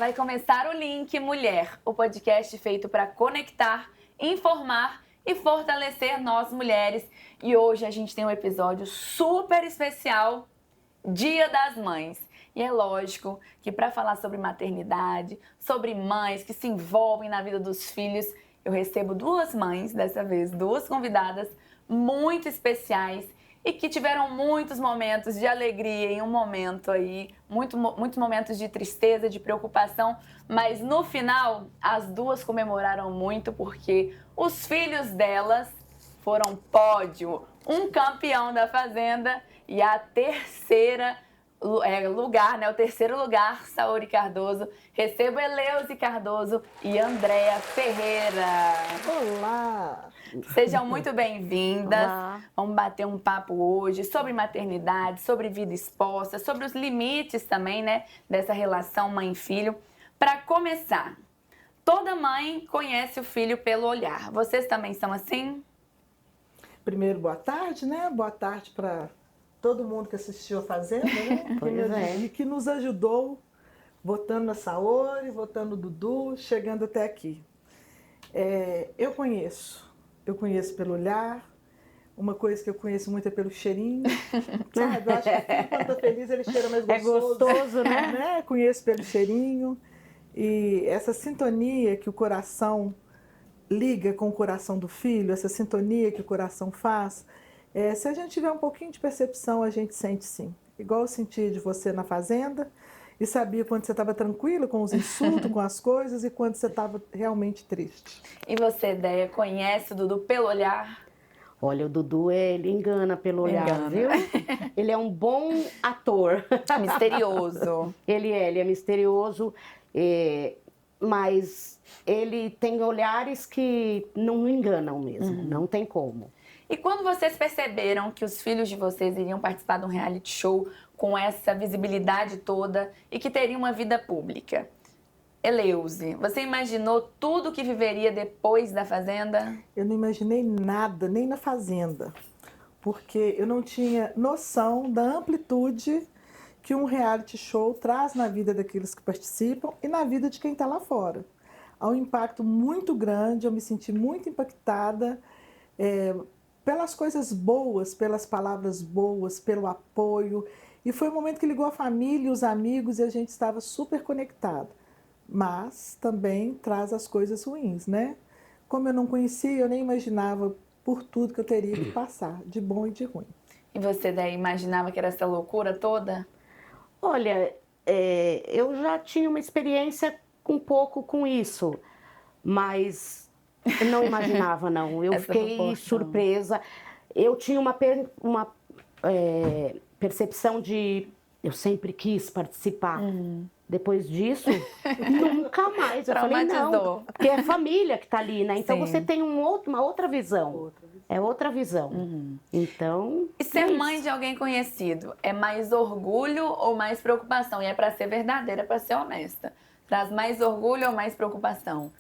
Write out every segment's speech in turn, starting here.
Vai começar o Link Mulher, o podcast feito para conectar, informar e fortalecer nós mulheres. E hoje a gente tem um episódio super especial, Dia das Mães. E é lógico que para falar sobre maternidade, sobre mães que se envolvem na vida dos filhos, eu recebo duas mães, dessa vez duas convidadas muito especiais e que tiveram muitos momentos de alegria em um momento aí, muitos momentos de tristeza, de preocupação, mas no final as duas comemoraram muito porque os filhos delas foram pódio, um campeão da Fazenda e a terceira lugar, né? O terceiro lugar, Saori Cardoso. Recebo Eleuze Cardoso e Andréa Ferreira. Olá! Sejam muito bem-vindas. Olá. Vamos bater um papo hoje sobre maternidade, sobre vida exposta, sobre os limites também, né? Dessa relação mãe-filho. Para começar, toda mãe conhece o filho pelo olhar. Vocês também são assim? Primeiro, boa tarde, né? Boa tarde para todo mundo que assistiu a Fazenda, né? Pois é. E que nos ajudou, votando na Saori, votando no Dudu, chegando até aqui. Eu conheço pelo olhar, uma coisa que eu conheço muito é pelo cheirinho, sabe? Eu acho que o filho, quando tá feliz, ele cheira mais gostoso. É gostoso, né? Conheço pelo cheirinho e essa sintonia que o coração liga com o coração do filho, essa sintonia que o coração faz, se a gente tiver um pouquinho de percepção, a gente sente sim. Igual eu senti de você na Fazenda e sabia quando você estava tranquila com os insultos, com as coisas e quando você estava realmente triste. E você, Déia, conhece o Dudu pelo olhar? Olha, o Dudu, ele engana pelo olhar, Engana. viu? Ele é um bom ator. Misterioso. Ele é misterioso, mas ele tem olhares que não enganam mesmo, não tem como. E quando vocês perceberam que os filhos de vocês iriam participar de um reality show com essa visibilidade toda e que teriam uma vida pública? Eleuze, você imaginou tudo que viveria depois da Fazenda? Eu não imaginei nada, nem na Fazenda, porque eu não tinha noção da amplitude que um reality show traz na vida daqueles que participam e na vida de quem está lá fora. Há um impacto muito grande, eu me senti muito impactada pelas coisas boas, pelas palavras boas, pelo apoio. E foi um momento que ligou a família, os amigos e a gente estava super conectado. Mas também traz as coisas ruins, né? Como eu não conhecia, eu nem imaginava por tudo que eu teria que passar, de bom e de ruim. E você daí imaginava que era essa loucura toda? Olha, eu já tinha uma experiência um pouco com isso, mas eu não imaginava, não. Eu Essa fiquei proporção. surpresa. Eu tinha uma percepção de... Eu sempre quis participar. Depois disso, nunca mais. Eu falei, não, Traumatizou. porque é família que está ali, né? Então Sim. você tem uma outra visão. É outra visão. Então. E ser é mãe isso. de alguém conhecido é mais orgulho ou mais preocupação? E é pra ser verdadeira, é pra ser honesta. Traz mais orgulho ou mais preocupação?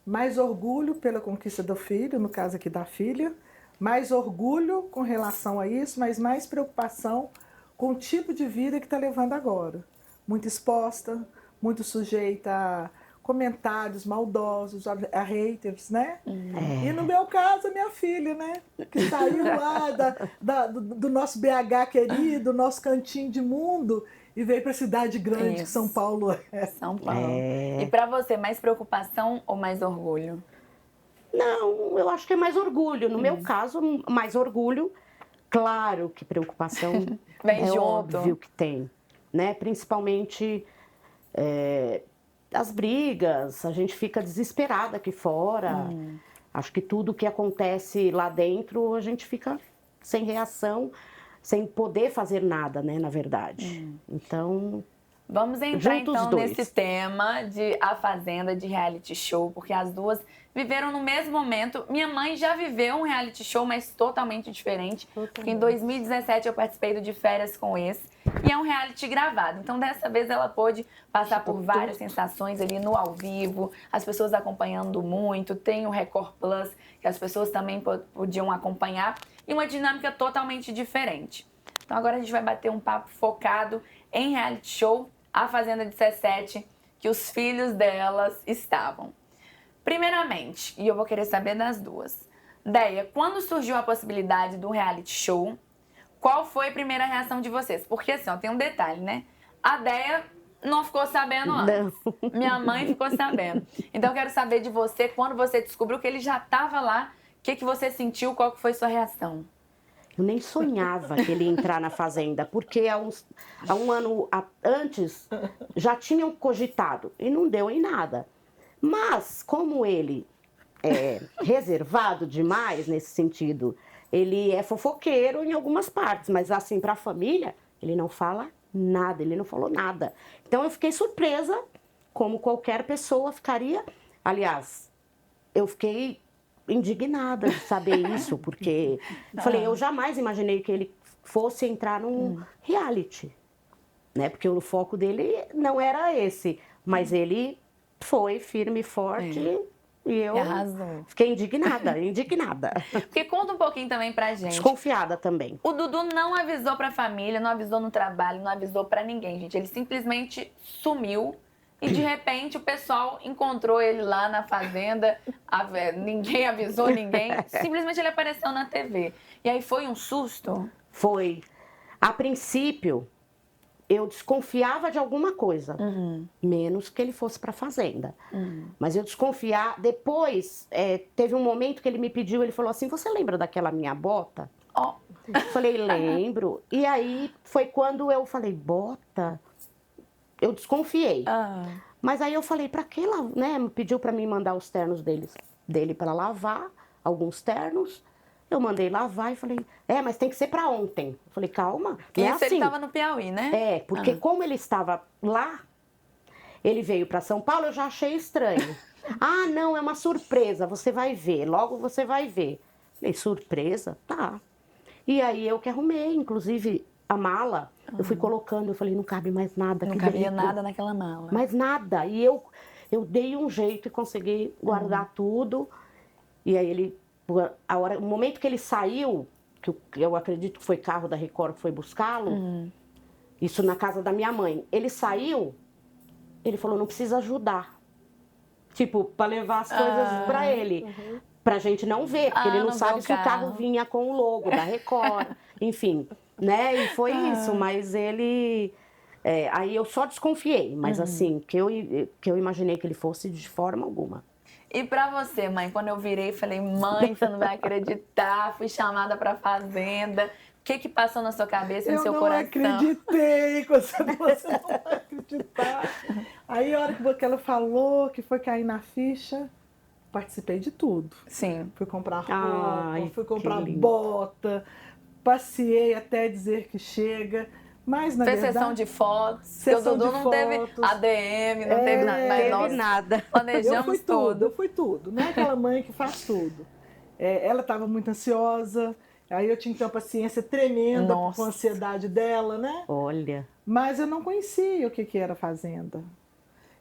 Mais orgulho pela conquista do filho, no caso aqui da filha, mais orgulho com relação a isso, mas mais preocupação com o tipo de vida que está levando agora. Muito exposta, muito sujeita a comentários maldosos, a haters, né? E no meu caso, a minha filha, né? Que saiu lá do nosso BH querido, nosso cantinho de mundo, e veio para a cidade grande que Isso. São Paulo é. São Paulo. E pra você, mais preocupação ou mais orgulho? Não, eu acho que é mais orgulho. No meu caso, mais orgulho. Claro que preocupação Vem é junto. óbvio que tem, né? Principalmente as brigas, a gente fica desesperada aqui fora. Acho que tudo que acontece lá dentro, a gente fica sem reação, sem poder fazer nada, né, na verdade. Então, Vamos entrar Juntos então dois. nesse tema de A Fazenda, de reality show, porque as duas viveram no mesmo momento. Minha mãe já viveu um reality show, mas totalmente diferente. Porque em 2017 eu participei do De Férias com Ex, e é um reality gravado. Então dessa vez ela pôde passar por várias sensações ali no ao vivo, as pessoas acompanhando muito, tem o Record Plus, que as pessoas também podiam acompanhar, e uma dinâmica totalmente diferente. Então agora a gente vai bater um papo focado em reality show, A Fazenda 17, que os filhos delas estavam. Primeiramente, e eu vou querer saber das duas. Deia, quando surgiu a possibilidade do reality show, qual foi a primeira reação de vocês? Porque assim, ó, tem um detalhe, né? A Deia não ficou sabendo antes. Não. Minha mãe ficou sabendo. Então eu quero saber de você, quando você descobriu que ele já estava lá, o que você sentiu, qual que foi sua reação? Eu nem sonhava que ele ia entrar na Fazenda, porque há um ano antes já tinham cogitado e não deu em nada. Mas, como ele é reservado demais nesse sentido, ele é fofoqueiro em algumas partes, mas assim, para a família, ele não fala nada, ele não falou nada. Então eu fiquei surpresa, como qualquer pessoa ficaria. Aliás, eu fiquei indignada de saber isso, porque falei, eu jamais imaginei que ele fosse entrar num reality, né? Porque o foco dele não era esse, mas ele foi firme e forte e eu fiquei indignada. Porque conta um pouquinho também pra gente. Desconfiada também. O Dudu não avisou pra família, não avisou no trabalho, não avisou pra ninguém, gente. Ele simplesmente sumiu. E de repente o pessoal encontrou ele lá na Fazenda, ninguém avisou ninguém, simplesmente ele apareceu na TV. E aí foi um susto? Foi. A princípio, eu desconfiava de alguma coisa, menos que ele fosse para a Fazenda. Mas eu desconfiava. Depois, teve um momento que ele me pediu, ele falou assim, você lembra daquela minha bota? Ó. Eu falei, lembro. E aí foi quando eu falei, bota? Eu desconfiei. Mas aí eu falei, pra que ela, né? Pediu pra mim mandar os ternos dele para lavar, alguns ternos. Eu mandei lavar e falei, mas tem que ser pra ontem. Eu falei, calma, não é Isso assim. ele tava no Piauí, né? Porque como ele estava lá, ele veio pra São Paulo, eu já achei estranho. Ah, não, é uma surpresa, você vai ver, logo você vai ver. Falei, surpresa? Tá. E aí eu que arrumei, inclusive a mala, eu fui colocando, eu falei, não cabe mais nada. Não cabia nada naquela mala. Mais nada. E eu dei um jeito e consegui guardar tudo. E aí ele, o momento que ele saiu, que eu acredito que foi carro da Record que foi buscá-lo, isso na casa da minha mãe. Ele saiu, ele falou, não precisa ajudar. Tipo, para levar as coisas para ele. Pra gente não ver, porque ele não sabe se o carro vinha com o logo da Record, enfim, né? E foi isso, mas ele... aí eu só desconfiei, mas assim, que eu imaginei que ele fosse de forma alguma. E pra você, mãe, quando eu virei e falei, mãe, você não vai acreditar, fui chamada pra Fazenda, o que passou na sua cabeça e no seu coração? Eu não acreditei, você não vai acreditar. Aí a hora que ela falou, que foi cair na ficha... Participei de tudo. Sim. Fui comprar roupa, fui comprar bota, passeei até dizer que chega, mas na verdade... Fez sessão de fotos, porque o Dudu não teve ADM, não teve nada. Mas nós nada. Planejamos tudo. Eu fui tudo, não é aquela mãe que faz tudo. Ela estava muito ansiosa, aí eu tinha que ter uma paciência tremenda com a ansiedade dela, né? Olha. Mas eu não conhecia o que era Fazenda.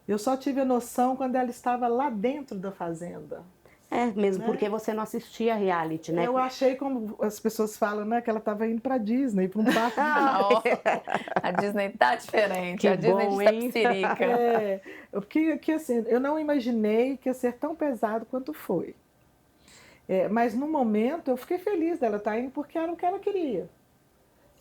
Eu só tive a noção quando ela estava lá dentro da Fazenda. Mesmo porque você não assistia reality, né? Eu achei, como as pessoas falam, né, que ela estava indo para Disney, para um parque. A Disney tá diferente, que a Disney bom, de Tapicirica. Porque assim, eu não imaginei que ia ser tão pesado quanto foi. Mas no momento eu fiquei feliz dela estar indo porque era o que ela queria.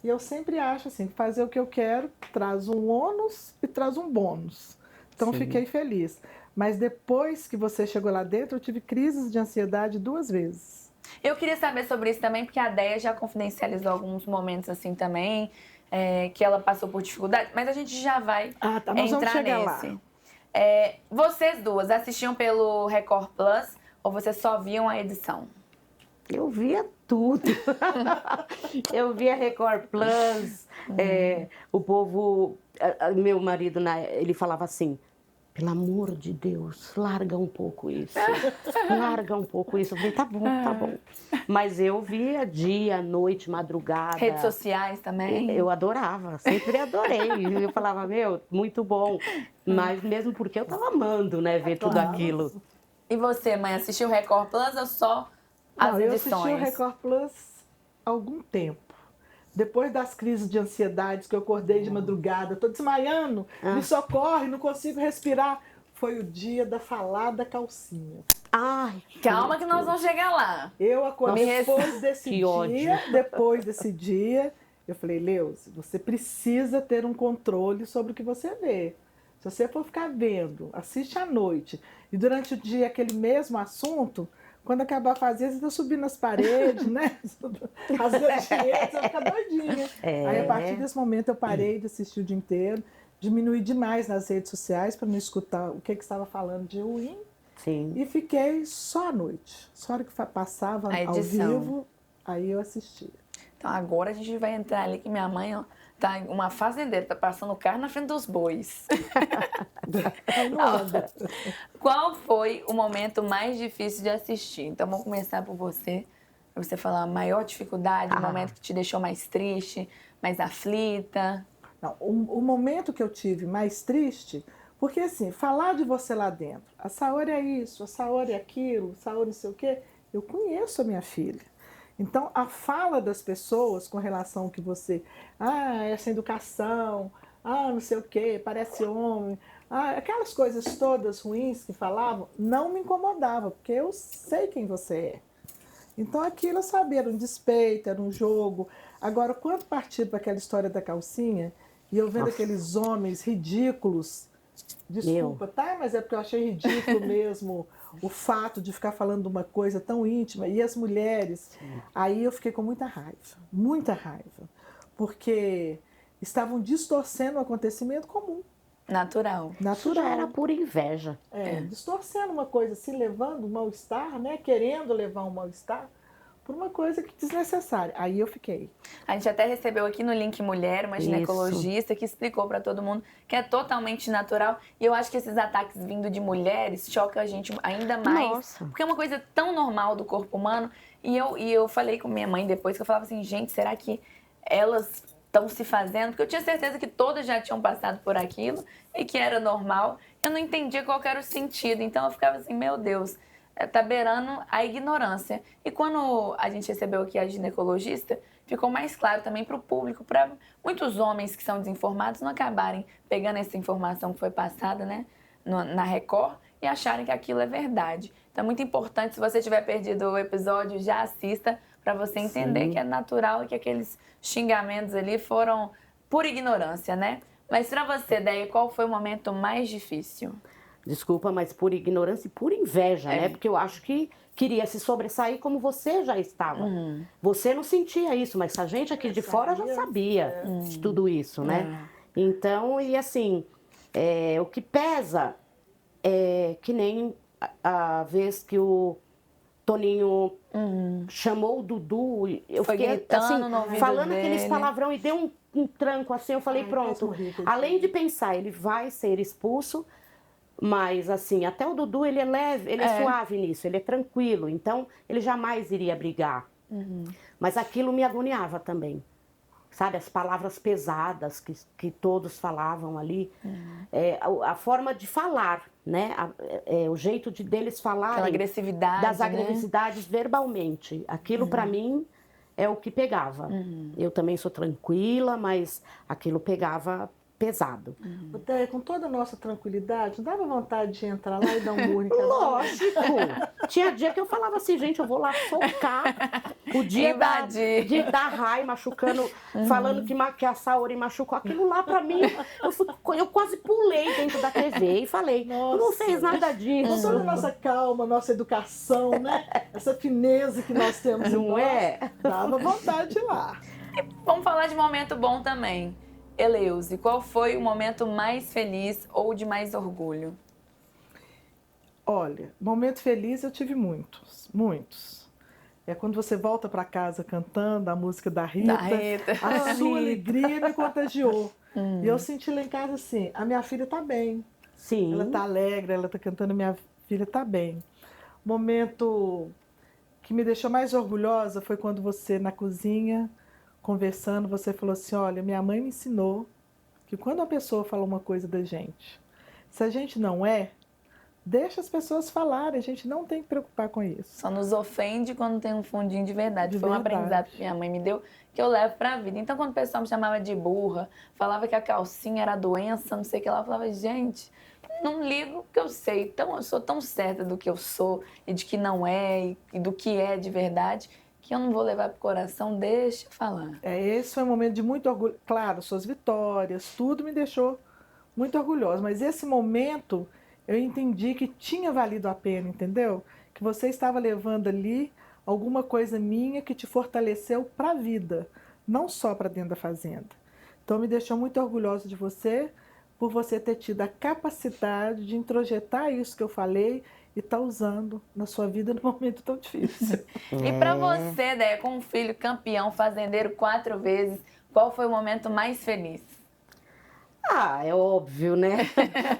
E eu sempre acho assim, fazer o que eu quero traz um ônus e traz um bônus. Então, fiquei feliz. Mas depois que você chegou lá dentro, eu tive crises de ansiedade 2 vezes. Eu queria saber sobre isso também, porque a Deia já confidencializou alguns momentos assim também, que ela passou por dificuldade, mas a gente já vai entrar nesse. Vocês duas assistiam pelo Record Plus ou vocês só viam a edição? Eu via tudo. Eu via Record Plus, o povo... Meu marido, ele falava assim, pelo amor de Deus, larga um pouco isso. Larga um pouco isso. Eu falei, tá bom. Mas eu via dia, noite, madrugada. Redes sociais também? Eu adorava, sempre adorei. Eu falava, muito bom. Mas mesmo porque eu tava amando, né, ver tudo aquilo. E você, mãe, assistiu o Record Plus ou só as edições? Eu assisti o Record Plus há algum tempo. Depois das crises de ansiedade, que eu acordei de madrugada, tô desmaiando, me socorre, não consigo respirar. Foi o dia da falada calcinha. Ai, Calma que nós vamos chegar lá. Eu acordei Me depois desse dia, eu falei, Leuze, você precisa ter um controle sobre o que você vê. Se você for ficar vendo, assiste à noite, e durante o dia aquele mesmo assunto, quando acabar fazendo, você está subindo as paredes, né? Rasgando dinheiro, você vai ficar doidinha. Aí, a partir desse momento, eu parei de assistir o dia inteiro, diminui demais nas redes sociais para não escutar o que estava falando de ruim. Sim. E fiquei só à noite. Só a hora que passava ao vivo, aí eu assistia. Então agora a gente vai entrar ali que minha mãe, ó, tá uma fazendeira, tá passando o carro na frente dos bois. Aí não anda. Qual foi o momento mais difícil de assistir? Então vamos começar por você. Pra você falar a maior dificuldade, o momento que te deixou mais triste, mais aflita. Não, o momento que eu tive mais triste, porque assim, falar de você lá dentro, a Saori é isso, a Saori é aquilo, a Saori não sei o quê, eu conheço a minha filha. Então, a fala das pessoas com relação ao que você, essa educação, não sei o quê, parece homem, aquelas coisas todas ruins que falavam, não me incomodava, porque eu sei quem você é. Então, aquilo eu sabia, era um despeito, era um jogo. Agora, quando partiu para aquela história da calcinha, e eu vendo aqueles homens ridículos, desculpa, tá? Mas é porque eu achei ridículo mesmo o fato de ficar falando de uma coisa tão íntima. E as mulheres, aí eu fiquei com muita raiva, porque estavam distorcendo o acontecimento comum. Natural. Isso já era pura inveja. Distorcendo uma coisa assim, levando um mal-estar, né? Querendo levar um mal-estar por uma coisa que desnecessária. Aí eu fiquei. A gente até recebeu aqui no Link Mulher uma ginecologista que explicou para todo mundo que é totalmente natural. E eu acho que esses ataques vindo de mulheres chocam a gente ainda mais. Nossa. Porque é uma coisa tão normal do corpo humano. E eu falei com minha mãe depois, que eu falava assim, gente, será que elas estão se fazendo? Porque eu tinha certeza que todas já tinham passado por aquilo e que era normal. Eu não entendia qual era o sentido. Então eu ficava assim, meu Deus, tá beirando a ignorância. E quando a gente recebeu aqui a ginecologista, ficou mais claro também para o público, para muitos homens que são desinformados não acabarem pegando essa informação que foi passada, né, na Record e acharem que aquilo é verdade. Então é muito importante, se você tiver perdido o episódio, já assista para você entender que é natural e que aqueles xingamentos ali foram por ignorância, né? Mas para você, Deia, qual foi o momento mais difícil? Desculpa, mas por ignorância e por inveja, né? Porque eu acho que queria se sobressair como você já estava. Você não sentia isso, mas a gente aqui de fora já sabia de tudo isso, né? Então, e assim, o que pesa é que nem a vez que o Toninho chamou o Dudu, eu Foi fiquei gritando assim, no ouvido falando dele. aqueles palavrão e deu um tranco assim, eu falei, pronto, além de pensar, ele vai ser expulso, mas assim, até o Dudu, ele é leve, ele é suave nisso, ele é tranquilo, então ele jamais iria brigar. Mas aquilo me agoniava também, sabe? As palavras pesadas que todos falavam ali, a forma de falar, né? O jeito deles falarem. Aquela agressividade, das né? agressividades verbalmente. Aquilo para mim é o que pegava. Eu também sou tranquila, mas aquilo pegava pesado. Até com toda a nossa tranquilidade, não dava vontade de entrar lá e dar um murro em cada um? Lógico! Tinha dia que eu falava assim, gente, eu vou lá socar. O dia de dar raio, machucando, falando que a Saori machucou. Aquilo lá pra mim, eu quase pulei dentro da TV e falei, não fez nada disso. Com toda a nossa calma, nossa educação, né? Essa fineza que nós temos em Não nós, é? dava vontade de ir lá. Vamos falar de momento bom também. Eleuze, qual foi o momento mais feliz ou de mais orgulho? Olha, momento feliz eu tive muitos. É quando você volta para casa cantando a música da Rita, a sua alegria me contagiou. E eu senti lá em casa assim, a minha filha tá bem. Sim. Ela tá alegre, ela tá cantando, minha filha tá bem. Momento que me deixou mais orgulhosa foi quando você na cozinha, conversando, você falou assim, olha, minha mãe me ensinou que quando uma pessoa fala uma coisa da gente, se a gente não é, Deixa as pessoas falarem, a gente não tem que preocupar com isso. Só nos ofende quando tem um fundinho de verdade. De Foi um verdade. aprendizado que minha mãe me deu, que eu levo pra vida. Então, quando o pessoal me chamava de burra, falava que a calcinha era doença, não sei o que lá, eu falava, gente, não ligo porque eu sei. Então, eu sou tão certa do que eu sou e de que não é e do que é de verdade, que eu não vou levar pro coração, deixa eu falar. Esse foi um momento de muito orgulho. Claro, suas vitórias, tudo me deixou muito orgulhosa. Mas esse momento eu entendi que tinha valido a pena, entendeu? Que você estava levando ali alguma coisa minha que te fortaleceu para a vida, não só para dentro da fazenda. Então me deixou muito orgulhosa de você, por você ter tido a capacidade de introjetar isso que eu falei e estar usando na sua vida num momento tão difícil. E pra você, Déia, com um filho campeão, fazendeiro 4 vezes, qual foi o momento mais feliz? Ah, é óbvio, né?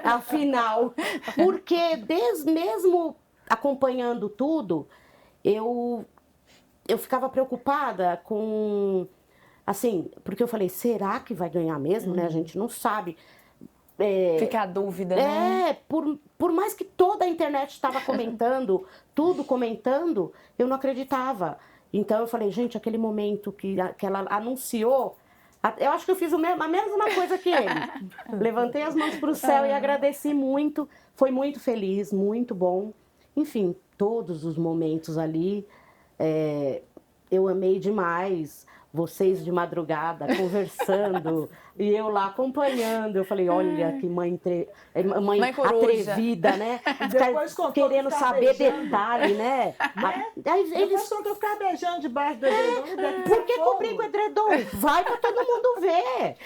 Afinal, porque mesmo acompanhando tudo, eu ficava preocupada com, assim, porque eu falei, será que vai ganhar mesmo, né? A gente não sabe. Fica a dúvida, né? Por mais que toda a internet estava comentando, tudo comentando, eu não acreditava. Então eu falei, gente, aquele momento que ela anunciou, eu acho que eu fiz a mesma coisa que ele. Levantei as mãos para o céu e agradeci muito. Foi muito feliz, muito bom. Enfim, todos os momentos ali, eu amei demais. Vocês de madrugada conversando e eu lá acompanhando. Eu falei, olha que mãe atrevida, né? Depois contou Querendo que ficava saber beijando. detalhe, né? Aí Depois eles, quando eu ficava beijando debaixo do edredom, por que cobrir com o edredom? Vai pra todo mundo ver.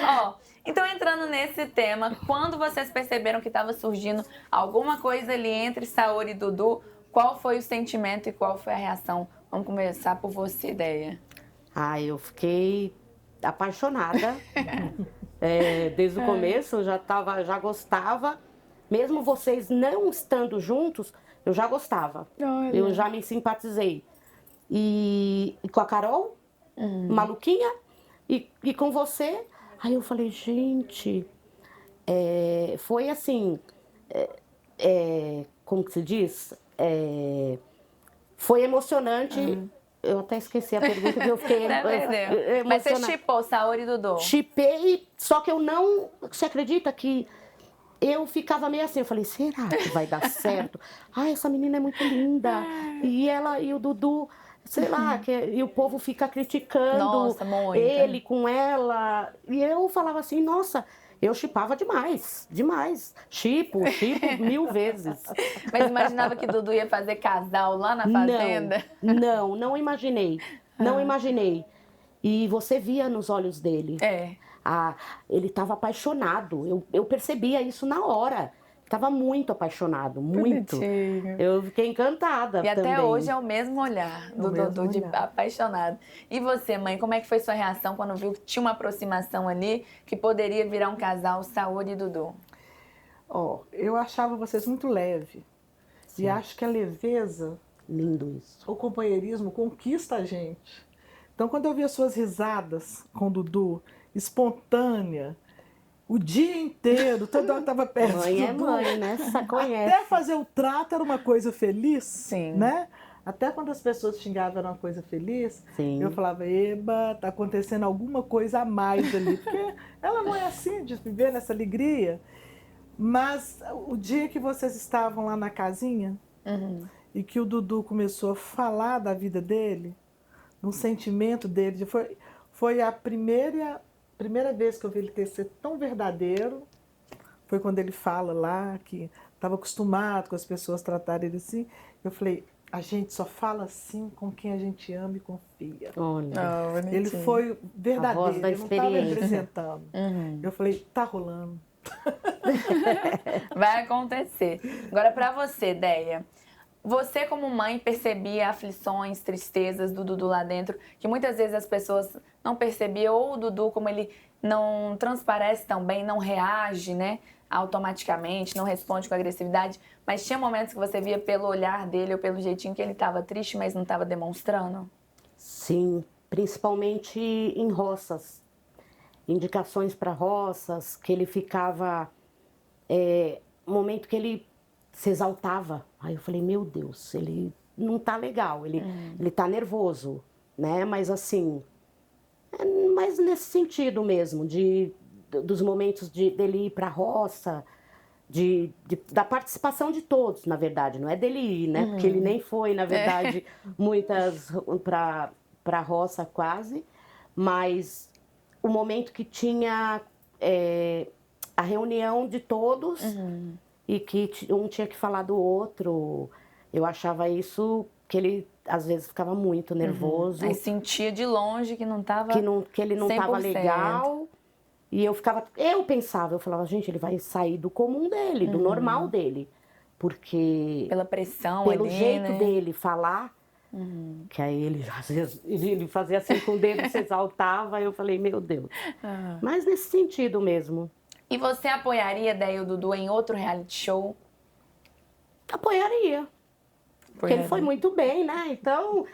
Ó, então entrando nesse tema, quando vocês perceberam que estava surgindo alguma coisa ali entre Saori e Dudu, qual foi o sentimento e qual foi a reação? Vamos começar por você, Déia. Ah, eu fiquei apaixonada. Desde o começo eu já gostava. Mesmo vocês não estando juntos, eu já gostava. Olha. Eu já me simpatizei. E com a Carol, maluquinha, e com você. Aí eu falei, gente, foi assim, como que se diz? Foi emocionante. Eu até esqueci a pergunta que eu fiquei emocionada. Mas você shippou Saori e Dudu? Shippei, só que eu não... Você acredita que eu ficava meio assim? Eu falei, será que vai dar certo? Ai, essa menina é muito linda. E ela e o Dudu, sei lá, e o povo fica criticando Nossa, muito. ele com ela. E eu falava assim, nossa... Eu shippava demais. Shippo 1000 vezes. Mas imaginava que Dudu ia fazer casal lá na fazenda? Não imaginei. Não imaginei. E você via nos olhos dele. Ele estava apaixonado. Eu percebia isso na hora. Estava muito apaixonado, muito. Bonitinho. Eu fiquei encantada E também. até hoje é o mesmo olhar do Dudu, de apaixonado. E você, mãe, como é que foi sua reação quando viu que tinha uma aproximação ali, que poderia virar um casal, Saori e Dudu? Eu achava vocês muito leve. Sim. E acho que a leveza, lindo isso, o companheirismo conquista a gente. Então, quando eu via suas risadas com o Dudu, espontânea, o dia inteiro, toda hora estava perto mãe do é Dudu. mãe, né? Você conhece. Até fazer o trato era uma coisa feliz, Sim. né? Até quando as pessoas xingavam era uma coisa feliz, Sim. eu falava, eba, tá acontecendo alguma coisa a mais ali. Porque ela não é assim, de viver nessa alegria. Mas o dia que vocês estavam lá na casinha, e que o Dudu começou a falar da vida dele, no sentimento dele, foi a primeira vez que eu vi ele ser tão verdadeiro, foi quando ele fala lá que estava acostumado com as pessoas tratarem ele assim. Eu falei, a gente só fala assim com quem a gente ama e confia. Olha. Ele foi verdadeiro, A voz da ele não estava experiência. representando. Eu falei, tá rolando. Vai acontecer. Agora, pra você, Déia, você como mãe percebia aflições, tristezas do Dudu lá dentro, que muitas vezes as pessoas não percebiam, ou o Dudu, como ele não transparece tão bem, não reage, né, automaticamente, não responde com agressividade, mas tinha momentos que você via pelo olhar dele ou pelo jeitinho que ele estava triste, mas não estava demonstrando? Sim, principalmente em roças. Indicações para roças, que ele ficava momento que ele se exaltava. Aí eu falei, meu Deus, ele não tá legal, ele tá nervoso, né? Mas assim, mas nesse sentido mesmo, dos momentos dele ir pra roça, da participação de todos, na verdade, não é dele ir, né? Porque ele nem foi, na verdade, muitas pra roça quase, mas o momento que tinha a reunião de todos e que um tinha que falar do outro, eu achava isso que ele às vezes ficava muito nervoso. Aí sentia de longe que não estava que ele não estava 100%. legal. E eu falava, gente, ele vai sair do comum dele, do normal dele. Porque pela pressão pelo ali, jeito né? dele falar, que aí ele fazia assim com o dedo, se exaltava, eu falei, meu Deus. Mas nesse sentido mesmo. E você apoiaria daí o Dudu em outro reality show? Apoiaria. Porque ele foi muito bem, né? Então,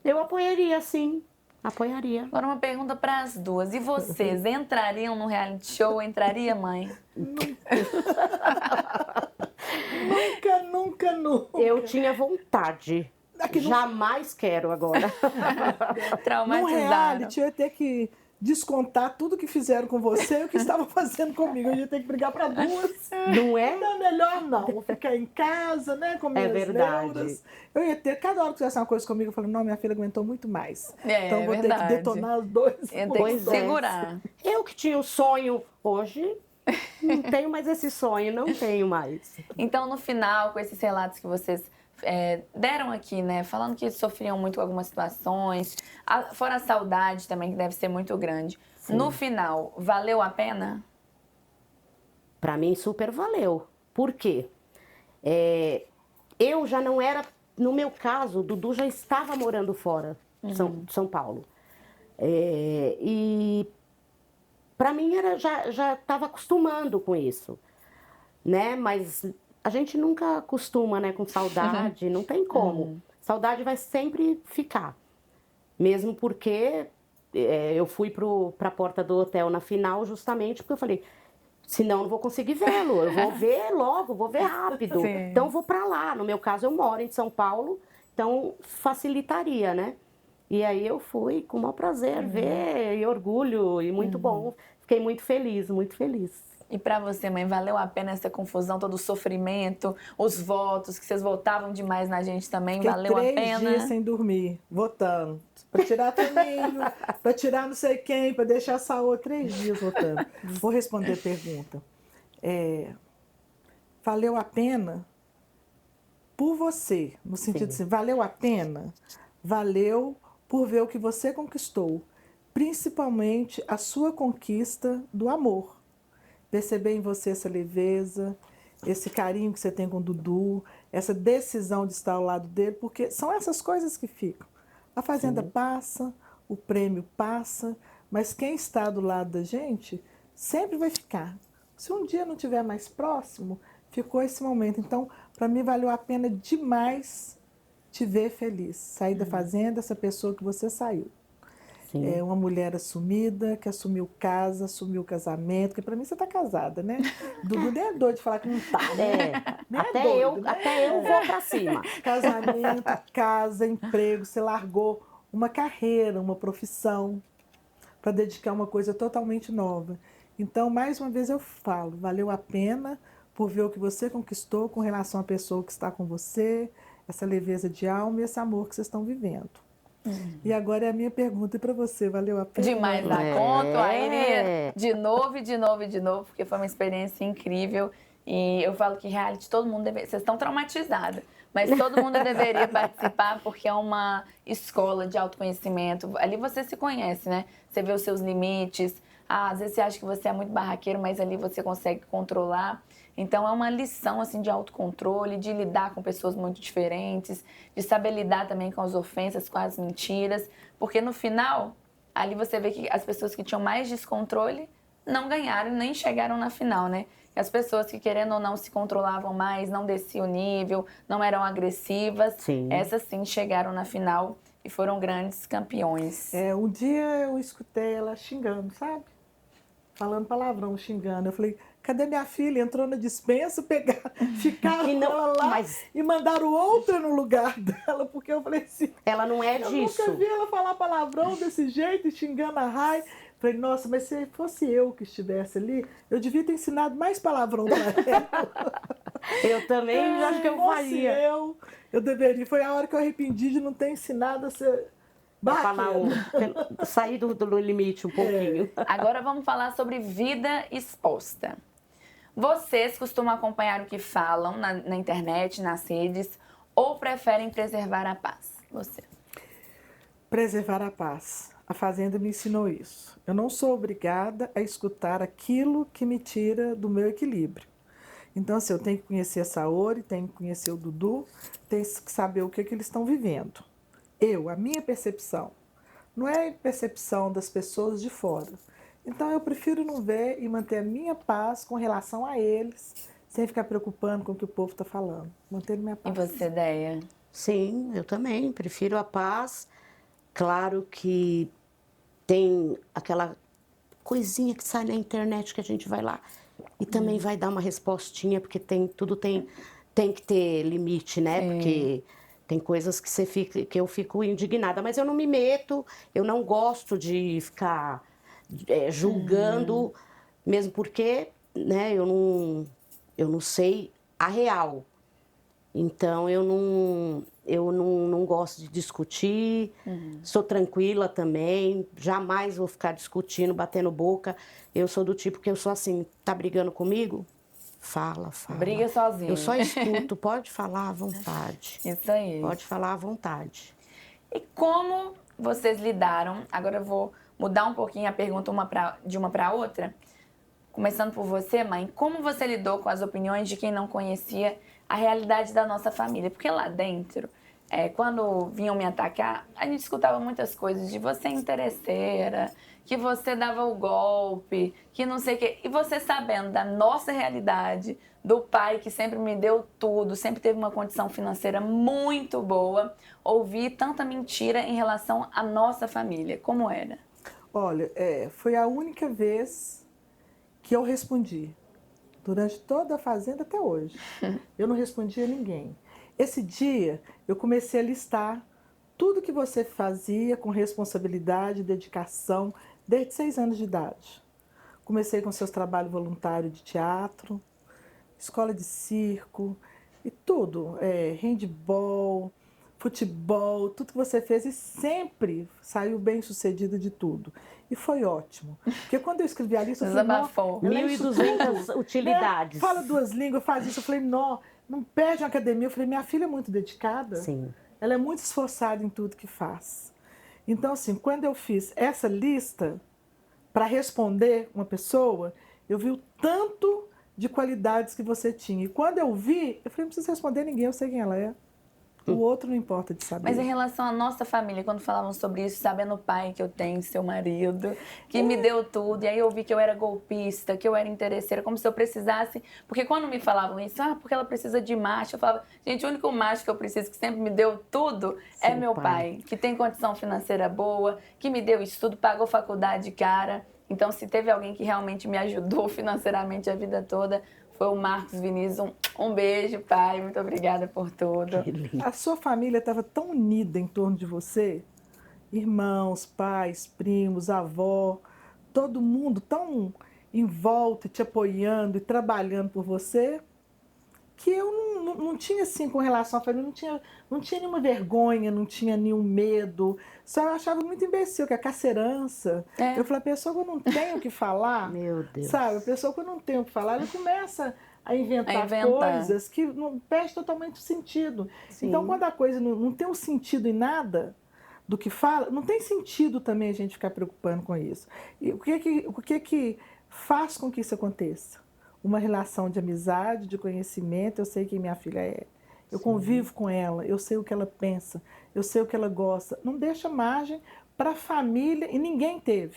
eu apoiaria, sim. Apoiaria. Agora uma pergunta para as duas. E vocês entrariam no reality show? Entraria, mãe? Nunca. Eu tinha vontade. Jamais quero agora. Traumatizada. No reality, eu ia ter que descontar tudo que fizeram com você e o que estavam fazendo comigo. Eu ia ter que brigar para duas. Não é? Então, melhor não. Vou ficar em casa, né? Com minhas verdade. neuras. Eu ia ter, cada hora que fizesse uma coisa comigo, eu falei, não, minha filha aguentou muito mais. Então, vou ter verdade. que detonar os dois. Eu tenho que segurar. Eu que tinha o sonho hoje, não tenho mais esse sonho, não tenho mais. Então, no final, com esses relatos que vocês deram aqui, né? Falando que sofriam muito com algumas situações, fora a saudade também, que deve ser muito grande. Sim. No final, valeu a pena? Pra mim, super valeu. Por quê? Eu já não era... No meu caso, o Dudu já estava morando fora de São Paulo. E pra mim, já estava acostumando com isso, né? Mas... A gente nunca acostuma, né, com saudade, não tem como. Saudade vai sempre ficar. Mesmo porque eu fui pra porta do hotel na final justamente porque eu falei, senão eu não vou conseguir vê-lo, eu vou ver logo, vou ver rápido. Sim. Então eu vou pra lá. No meu caso, eu moro em São Paulo, então facilitaria, né? E aí eu fui com o maior prazer ver e orgulho e muito bom. Fiquei muito feliz, muito feliz. E pra você, mãe, valeu a pena essa confusão, todo o sofrimento, os votos, que vocês votavam demais na gente também, Fiquei valeu a 3 pena? dias sem dormir, votando. Pra tirar Toninho, pra tirar não sei quem, pra deixar Saô, 3 dias votando. Vou responder a pergunta. Valeu a pena por você, no sentido assim, valeu a pena? Valeu por ver o que você conquistou, principalmente a sua conquista do amor. Perceber em você essa leveza, esse carinho que você tem com o Dudu, essa decisão de estar ao lado dele, porque são essas coisas que ficam. A Fazenda passa, o prêmio passa, mas quem está do lado da gente sempre vai ficar. Se um dia não estiver mais próximo, ficou esse momento. Então, para mim, valeu a pena demais te ver feliz. Sair da Fazenda, essa pessoa que você saiu. Sim. É uma mulher assumida, que assumiu casa, assumiu casamento, porque pra mim você tá casada, né? Dudu nem é doido de falar que não tá, né? Nem Até, é doido, né? até eu vou pra cima. Casamento, casa, emprego, você largou uma carreira, uma profissão para dedicar uma coisa totalmente nova. Então, mais uma vez eu falo, valeu a pena por ver o que você conquistou com relação à pessoa que está com você, essa leveza de alma e esse amor que vocês estão vivendo. E agora é a minha pergunta para você, valeu a pena? Demais da conta, aí iria de novo, porque foi uma experiência incrível. E eu falo que reality todo mundo deveria... Vocês estão traumatizadas, mas todo mundo deveria participar porque é uma escola de autoconhecimento. Ali você se conhece, né? Você vê os seus limites. Às vezes você acha que você é muito barraqueiro, mas ali você consegue controlar. Então é uma lição assim de autocontrole, de lidar com pessoas muito diferentes, de saber lidar também com as ofensas, com as mentiras, porque no final, ali você vê que as pessoas que tinham mais descontrole não ganharam, nem chegaram na final, né? E as pessoas que querendo ou não se controlavam mais, não desciam o nível, não eram agressivas, essas sim chegaram na final e foram grandes campeões. Um dia eu escutei ela xingando, sabe? falando palavrão, xingando. Eu falei, cadê minha filha? Entrou na despensa, ficaram E não- ela lá mas- e mandaram outra no lugar dela, porque eu falei assim, Ela não é eu disso. nunca vi ela falar palavrão desse jeito, e xingando a Rai. Falei, nossa, mas se fosse eu que estivesse ali, eu devia ter ensinado mais palavrão para ela. Eu também acho que eu Fosse faria. eu deveria. Foi a hora que eu arrependi de não ter ensinado a ser Falar barraqueira. sair do limite um pouquinho. Agora vamos falar sobre vida exposta. Vocês costumam acompanhar o que falam na internet, nas redes, ou preferem preservar a paz? Você. Preservar a paz. A Fazenda me ensinou isso. Eu não sou obrigada a escutar aquilo que me tira do meu equilíbrio. Então, assim, eu tenho que conhecer a Saori, tenho que conhecer o Dudu, tenho que saber o que eles estão vivendo. A minha percepção, não é a percepção das pessoas de fora. Então, eu prefiro não ver e manter a minha paz com relação a eles, sem ficar preocupando com o que o povo está falando. Manter minha E paz. você, Deia? Sim, eu também prefiro a paz. Claro que tem aquela coisinha que sai na internet que a gente vai lá e também vai dar uma respostinha, porque tudo tem que ter limite, né? Sim. Porque tem coisas que eu fico indignada, mas eu não me meto, eu não gosto de ficar julgando, mesmo porque, né, eu não sei a real. Então eu não gosto de discutir, sou tranquila também, jamais vou ficar discutindo, batendo boca. Eu sou do tipo que eu sou assim, tá brigando comigo? Fala. Briga sozinho. Eu só escuto, pode falar à vontade. Isso aí. Pode falar à vontade. E como vocês lidaram? Agora eu vou mudar um pouquinho a pergunta de uma para outra. Começando por você, mãe. Como você lidou com as opiniões de quem não conhecia a realidade da nossa família? Porque lá dentro, quando vinham me atacar, a gente escutava muitas coisas de você interesseira, que você dava o golpe, que não sei o quê. E você sabendo da nossa realidade, do pai que sempre me deu tudo, sempre teve uma condição financeira muito boa, ouvir tanta mentira em relação à nossa família. Como era? Olha, foi a única vez que eu respondi. Durante toda a Fazenda até hoje. Eu não respondi a ninguém. Esse dia, eu comecei a listar tudo que você fazia com responsabilidade, dedicação, desde 6 anos de idade. Comecei com seus trabalhos voluntários de teatro, escola de circo e tudo. Handball, futebol, tudo que você fez e sempre saiu bem sucedido de tudo. E foi ótimo. Porque quando eu escrevi a lista, eu falei, Desabafou. 1.200 utilidades. Fala 2 línguas, faz isso. Eu falei, não perde uma academia. Eu falei, minha filha é muito dedicada. Sim. Ela é muito esforçada em tudo que faz. Então, assim, quando eu fiz essa lista para responder uma pessoa, eu vi o tanto de qualidades que você tinha. E quando eu vi, eu falei, não preciso responder ninguém, eu sei quem ela é. O outro não importa de saber. Mas em relação à nossa família, quando falavam sobre isso, sabendo o pai que eu tenho, seu marido, que me deu tudo, e aí eu vi que eu era golpista, que eu era interesseira, como se eu precisasse... Porque quando me falavam isso, porque ela precisa de macho, eu falava, gente, o único macho que eu preciso, que sempre me deu tudo, é meu pai, que tem condição financeira boa, que me deu estudo, pagou faculdade cara. Então, se teve alguém que realmente me ajudou financeiramente a vida toda, foi o Marcos Vinícius. Um beijo, pai. Muito obrigada por tudo. A sua família estava tão unida em torno de você, irmãos, pais, primos, avó, todo mundo tão em volta, te apoiando e trabalhando por você, que eu não tinha assim com relação à família, não tinha nenhuma vergonha, não tinha nenhum medo, só eu achava muito imbecil, que a cacerança. Eu falei, a pessoa que eu não tenho o que falar, Meu Deus. sabe, a pessoa que eu não tenho o que falar, ela começa a inventar coisas que não perde totalmente o sentido. Sim. Então, quando a coisa não tem um sentido em nada do que fala, não tem sentido também a gente ficar preocupando com isso. E o que faz com que isso aconteça? Uma relação de amizade, de conhecimento, eu sei quem minha filha é. Eu convivo com ela, eu sei o que ela pensa, eu sei o que ela gosta. Não deixa margem para a família, e ninguém teve.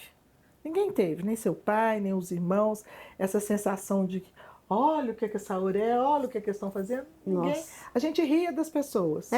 Ninguém teve, nem seu pai, nem os irmãos, essa sensação de que, olha o que a Saori é, olha o que eles estão fazendo. Ninguém. Nossa. A gente ria das pessoas.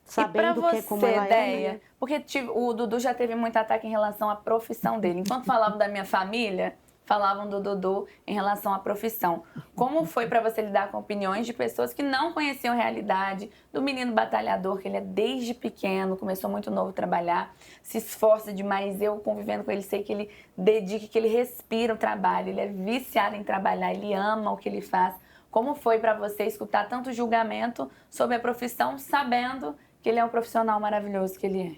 Sabendo e pra que como ela Deia, é, né? Porque o Dudu já teve muito ataque em relação à profissão dele. Enquanto falavam da minha família, falavam do Dudu em relação à profissão. Como foi para você lidar com opiniões de pessoas que não conheciam a realidade do menino batalhador, que ele é desde pequeno, começou muito novo a trabalhar, se esforça demais. Eu convivendo com ele, sei que ele dedica, que ele respira o trabalho, ele é viciado em trabalhar, ele ama o que ele faz. Como foi para você escutar tanto julgamento sobre a profissão, sabendo que ele é um profissional maravilhoso que ele é?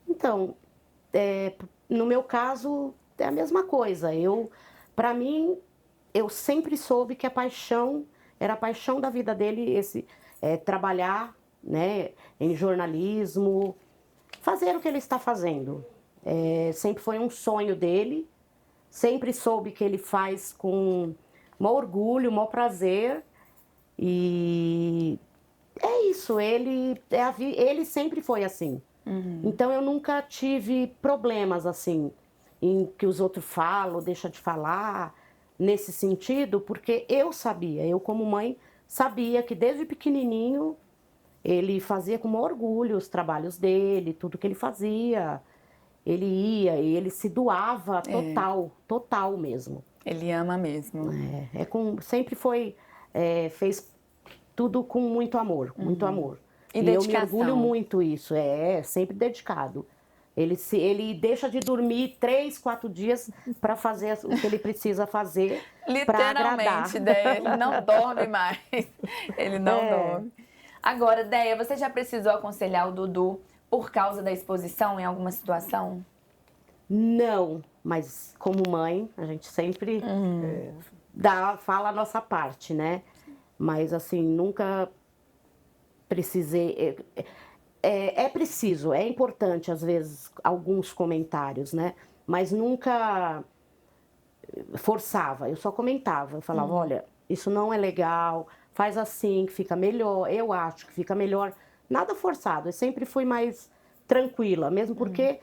Então, no meu caso, é a mesma coisa. Para mim, eu sempre soube que a paixão, era a paixão da vida dele, trabalhar, né, em jornalismo, fazer o que ele está fazendo. Sempre foi um sonho dele, sempre soube que ele faz com maior orgulho, maior prazer. E é isso, ele sempre foi assim. Então eu nunca tive problemas assim, em que os outros falam, deixa de falar, nesse sentido, porque eu sabia, eu como mãe, sabia que desde pequenininho ele fazia com maior orgulho os trabalhos dele, tudo que ele fazia. Ele ia e ele se doava total mesmo. Ele ama mesmo. Sempre fez tudo com muito amor, muito amor. E eu dedicação. me orgulho muito isso, sempre dedicado. Ele deixa de dormir 3, 4 dias para fazer o que ele precisa fazer para agradar. Literalmente, Déia, ele não dorme mais. Ele não dorme. Agora, Déia, você já precisou aconselhar o Dudu por causa da exposição em alguma situação? Não, mas como mãe, a gente sempre fala a nossa parte, né? Mas assim, nunca precisei. É preciso, é importante às vezes alguns comentários, né? Mas nunca forçava, eu só comentava. Eu falava, olha, isso não é legal, faz assim que fica melhor, eu acho que fica melhor. Nada forçado, eu sempre fui mais tranquila, mesmo porque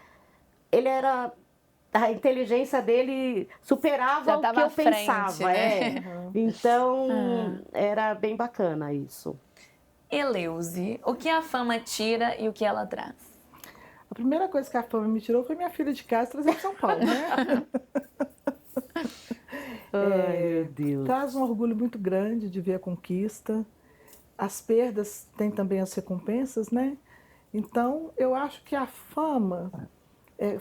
a inteligência dele superava o que eu pensava. Né? Então, era bem bacana isso. Eleuze, o que a fama tira e o que ela traz? A primeira coisa que a fama me tirou foi minha filha de casa trazer para São Paulo, né? Ai, meu Deus. Traz um orgulho muito grande de ver a conquista. As perdas têm também as recompensas, né? Então, eu acho que a fama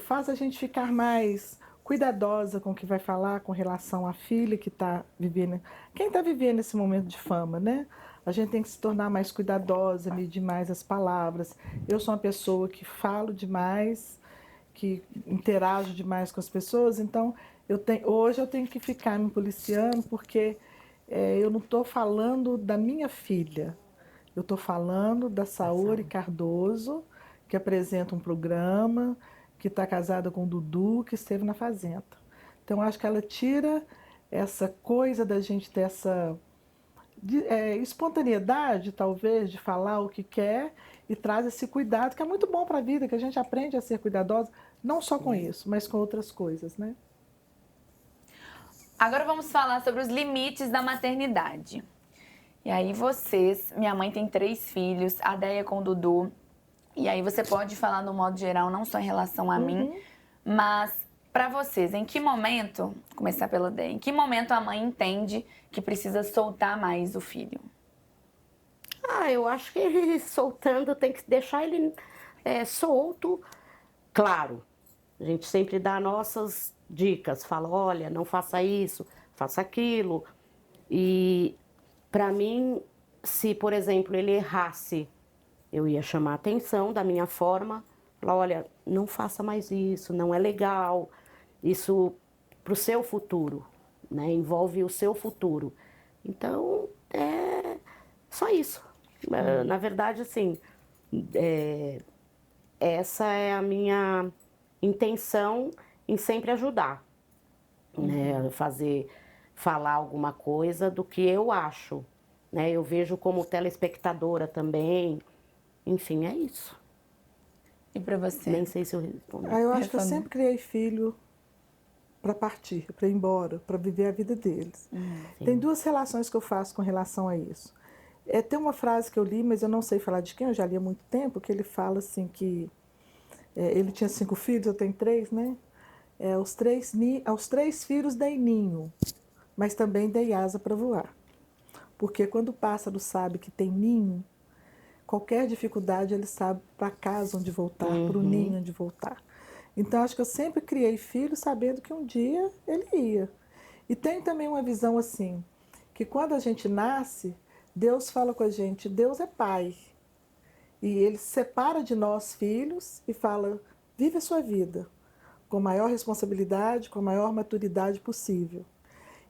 faz a gente ficar mais cuidadosa com o que vai falar com relação à filha que está vivendo. Quem está vivendo esse momento de fama, né? A gente tem que se tornar mais cuidadosa, medir mais as palavras. Eu sou uma pessoa que falo demais, que interajo demais com as pessoas, então hoje eu tenho que ficar me policiando, porque eu não estou falando da minha filha, eu estou falando da Saori Cardoso, que apresenta um programa, que está casada com o Dudu, que esteve na Fazenda. Então, acho que ela tira essa coisa da gente ter essa espontaneidade, talvez, de falar o que quer e traz esse cuidado, que é muito bom para a vida, que a gente aprende a ser cuidadosa, não só com isso, mas com outras coisas, né? Agora vamos falar sobre os limites da maternidade. E aí minha mãe tem 3 filhos, a Déia com o Dudu, e aí você pode falar no modo geral, não só em relação a mim, mas para vocês, em que momento, começar pela Déia, em que momento a mãe entende que precisa soltar mais o filho? Eu acho que ele soltando, tem que deixar ele solto. Claro, a gente sempre dá nossas dicas, fala, olha, não faça isso, faça aquilo. E para mim, se, por exemplo, ele errasse, eu ia chamar a atenção da minha forma, falar, olha, não faça mais isso, não é legal, isso para o seu futuro, né? Envolve o seu futuro. Então, é só isso. Na verdade, assim, essa é a minha intenção em sempre ajudar, né? Falar alguma coisa do que eu acho, né? Eu vejo como telespectadora também. Enfim, é isso. E para você? Nem sei se eu respondi. Eu acho que eu sempre criei filho para partir, para ir embora, para viver a vida deles. Tem 2 relações que eu faço com relação a isso. Tem uma frase que eu li, mas eu não sei falar de quem, eu já li há muito tempo, que ele fala assim que ele tinha 5 filhos, eu tenho 3, né? aos 3 filhos dei ninho, mas também dei asa para voar. Porque quando o pássaro sabe que tem ninho, qualquer dificuldade ele sabe para casa onde voltar, para o ninho onde voltar. Então, acho que eu sempre criei filho sabendo que um dia ele ia. E tem também uma visão assim, que quando a gente nasce, Deus fala com a gente, Deus é pai. E ele se separa de nós, filhos, e fala, vive a sua vida com a maior responsabilidade, com a maior maturidade possível.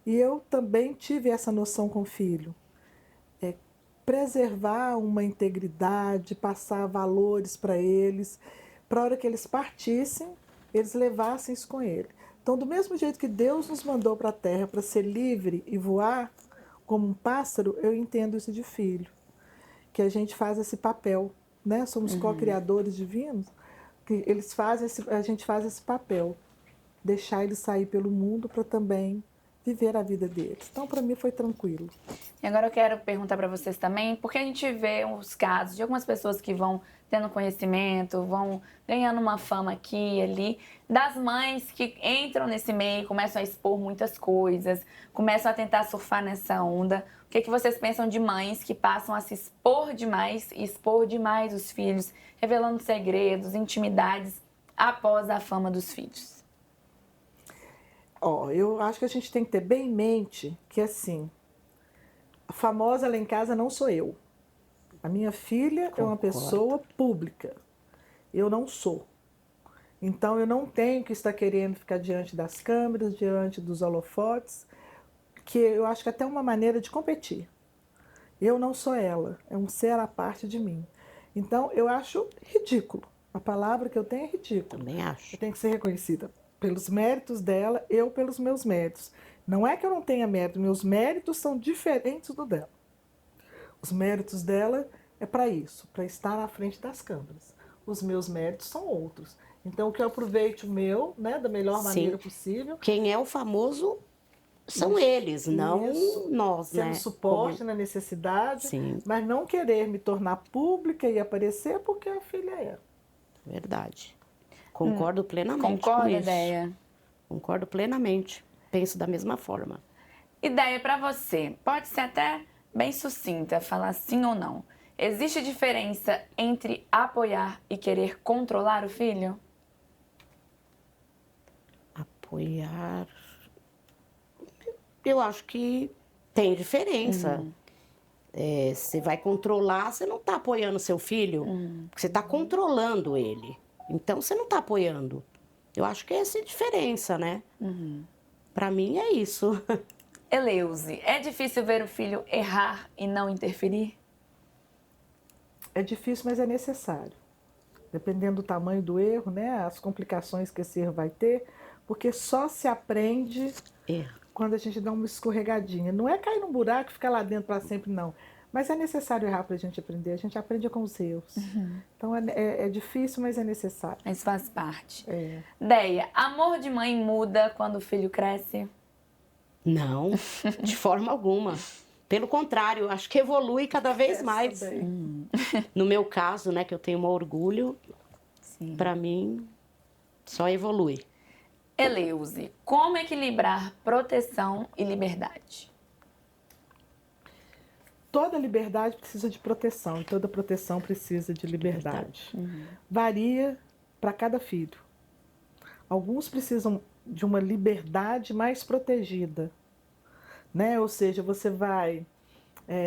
E eu também tive essa noção com o filho. Preservar uma integridade, passar valores para eles, para a hora que eles partissem, eles levassem isso com ele. Então, do mesmo jeito que Deus nos mandou para a terra para ser livre e voar, como um pássaro, eu entendo isso de filho. Que a gente faz esse papel, né? Somos co-criadores divinos, que a gente faz esse papel. Deixar eles sair pelo mundo para também viver a vida deles. Então, para mim, foi tranquilo. E agora eu quero perguntar para vocês também, porque a gente vê os casos de algumas pessoas que vão tendo conhecimento, vão ganhando uma fama aqui e ali, das mães que entram nesse meio, começam a expor muitas coisas, começam a tentar surfar nessa onda. O que vocês pensam de mães que passam a se expor demais e expor demais os filhos, revelando segredos, intimidades, após a fama dos filhos? Eu acho que a gente tem que ter bem em mente que, assim, a famosa lá em casa não sou eu. A minha filha é uma pessoa pública. Eu não sou. Então, eu não tenho que estar querendo ficar diante das câmeras, diante dos holofotes, que eu acho que é até uma maneira de competir. Eu não sou ela, é um ser à parte de mim. Então, eu acho ridículo. A palavra que eu tenho é ridículo. Também acho. Eu tenho que ser reconhecida pelos méritos dela, eu pelos meus méritos. Não é que eu não tenha mérito, meus méritos são diferentes do dela. Os méritos dela é para isso, para estar à frente das câmeras. Os meus méritos são outros. Então, que eu aproveite o meu, né, da melhor maneira possível. Quem é o famoso são eles, não nós, sendo né? Suporte na necessidade, Sim. mas não querer me tornar pública e aparecer porque a filha é. Verdade. Concordo plenamente com Concorda, isso. Ideia? Concordo plenamente. Penso da mesma forma. Ideia para você. Pode ser até bem sucinta, falar sim ou não. Existe diferença entre apoiar e querer controlar o filho? Apoiar... Eu acho que tem diferença. Você vai controlar, você não está apoiando seu filho, você está controlando ele. Então, você não está apoiando. Eu acho que essa é a diferença, né? Para mim, é isso. Eleuze, é difícil ver o filho errar e não interferir? É difícil, mas é necessário. Dependendo do tamanho do erro, né, as complicações que esse erro vai ter, porque só se aprende quando a gente dá uma escorregadinha. Não é cair num buraco e ficar lá dentro para sempre, não. Mas é necessário errar para a gente aprender. A gente aprende com os erros. Então, é difícil, mas é necessário. Mas faz parte. Deia, amor de mãe muda quando o filho cresce? Não, de forma alguma. Pelo contrário, acho que evolui cada vez mais. No meu caso, né, que eu tenho um orgulho, para mim, só evolui. Eleuze, como equilibrar proteção e liberdade? Toda liberdade precisa de proteção e toda proteção precisa de liberdade. Varia para cada filho. Alguns precisam de uma liberdade mais protegida, né? Ou seja, você vai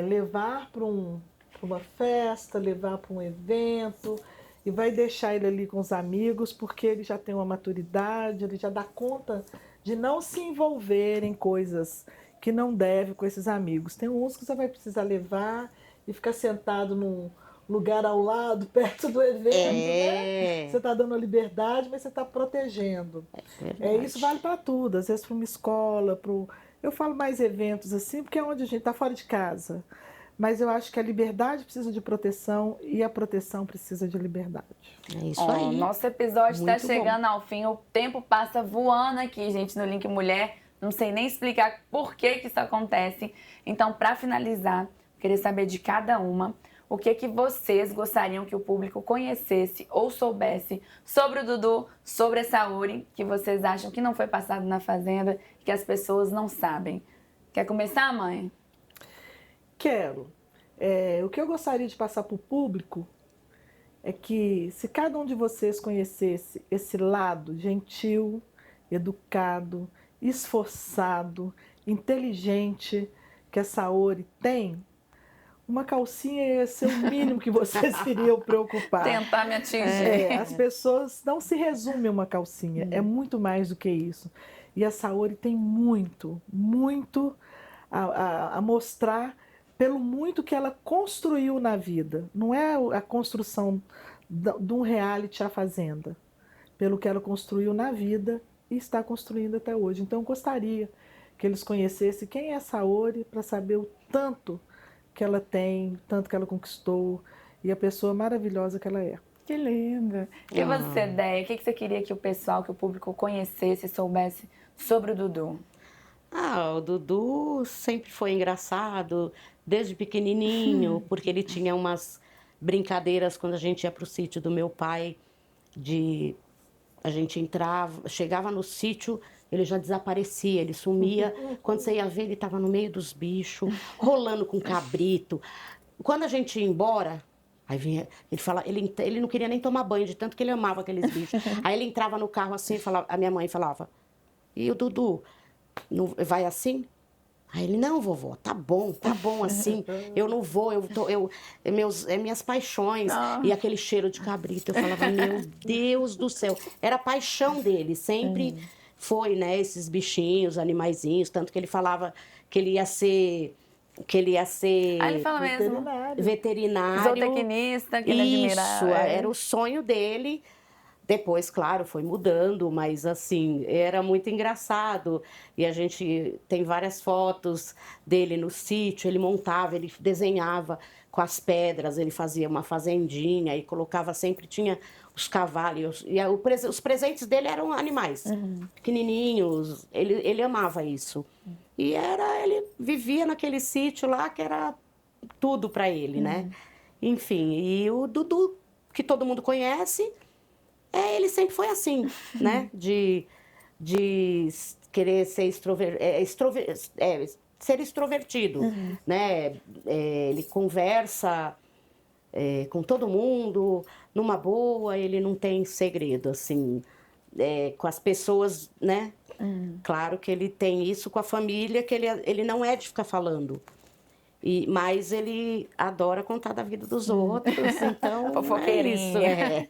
levar para uma festa, levar para um evento e vai deixar ele ali com os amigos porque ele já tem uma maturidade, ele já dá conta de não se envolver em coisas que não deve com esses amigos. Tem uns que você vai precisar levar e ficar sentado num lugar ao lado, perto do evento, né? Você está dando a liberdade, mas você está protegendo. Isso vale para tudo, às vezes para uma escola, eu falo mais eventos assim, porque é onde a gente está fora de casa. Mas eu acho que a liberdade precisa de proteção e a proteção precisa de liberdade. É isso aí. Nosso episódio está chegando ao fim, o tempo passa voando aqui, gente, no Link Mulher. Não sei nem explicar por que isso acontece. Então, para finalizar, queria saber de cada uma o que vocês gostariam que o público conhecesse ou soubesse sobre o Dudu, sobre a Saori, que vocês acham que não foi passado na Fazenda, que as pessoas não sabem. Quer começar, mãe? Quero. O que eu gostaria de passar para o público é que, se cada um de vocês conhecesse esse lado gentil, educado, esforçado, inteligente que a Saori tem, uma calcinha ia ser o mínimo que vocês iriam preocupar. Tentar me atingir. As pessoas não se resumem a uma calcinha, é muito mais do que isso. E a Saori tem muito, muito a mostrar pelo muito que ela construiu na vida. Não é a construção de um reality A Fazenda, pelo que ela construiu na vida e está construindo até hoje. Então eu gostaria que eles conhecessem quem é a Saori, para saber o tanto que ela tem, tanto que ela conquistou e a pessoa maravilhosa que ela é. Que lindo. E você, Déia, o que você queria que o pessoal, que o público conhecesse e soubesse sobre o Dudu? O Dudu sempre foi engraçado, desde pequenininho, porque ele tinha umas brincadeiras quando a gente ia para o sítio do meu pai, a gente entrava, chegava no sítio, ele já desaparecia, ele sumia. Quando você ia ver, ele estava no meio dos bichos, rolando com cabrito. Quando a gente ia embora, aí vinha, ele não queria nem tomar banho, de tanto que ele amava aqueles bichos. Aí ele entrava no carro assim, a minha mãe falava, e o Dudu, não, vai assim? Aí ele, não, vovó, tá bom assim, eu não vou, minhas paixões. E aquele cheiro de cabrito, eu falava, meu Deus do céu, era a paixão dele, sempre foi, né, esses bichinhos, animaizinhos, tanto que ele falava que ele ia ser Aí ele fala mesmo. Veterinário. Zootecnista, que ele admirava. Isso, era o sonho dele. Depois, claro, foi mudando, mas assim, era muito engraçado. E a gente tem várias fotos dele no sítio, ele montava, ele desenhava com as pedras, ele fazia uma fazendinha e colocava sempre, tinha os cavalos. E os presentes dele eram animais, pequenininhos, ele amava isso. E ele vivia naquele sítio lá que era tudo para ele, né? Enfim, e o Dudu, que todo mundo conhece... ele sempre foi assim, né? De querer ser ser extrovertido, né? Ele conversa com todo mundo, numa boa, ele não tem segredo, assim, com as pessoas, né? Claro que ele tem isso com a família, que ele não é de ficar falando. Mas ele adora contar da vida dos outros, então Fofoqueirinha. É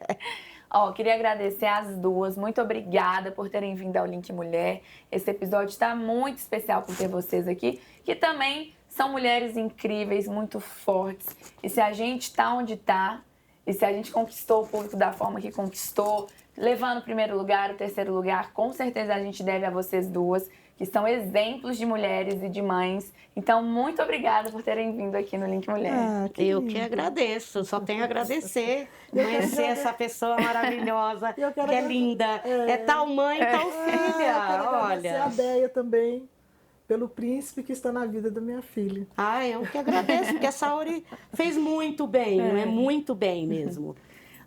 isso, queria agradecer às duas. Muito obrigada por terem vindo ao Link Mulher. Esse episódio está muito especial por ter vocês aqui, que também são mulheres incríveis, muito fortes. E se a gente está onde está, e se a gente conquistou o público da forma que conquistou, levando o primeiro lugar, o terceiro lugar, com certeza a gente deve a vocês duas, que são exemplos de mulheres e de mães. Então, muito obrigada por terem vindo aqui no Link Mulher. Eu que agradeço, só tenho a agradecer. Conhecer essa pessoa maravilhosa, que é linda. É tal mãe, tal filha. Olha. A Déia também, pelo príncipe que está na vida da minha filha. Eu que agradeço, porque a Saori fez muito bem, não é? Muito bem mesmo.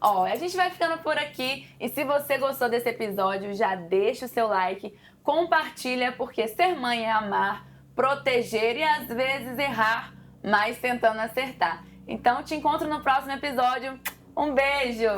A gente vai ficando por aqui. E se você gostou desse episódio, já deixa o seu like, compartilha, porque ser mãe é amar, proteger e às vezes errar, mas tentando acertar. Então te encontro no próximo episódio. Um beijo!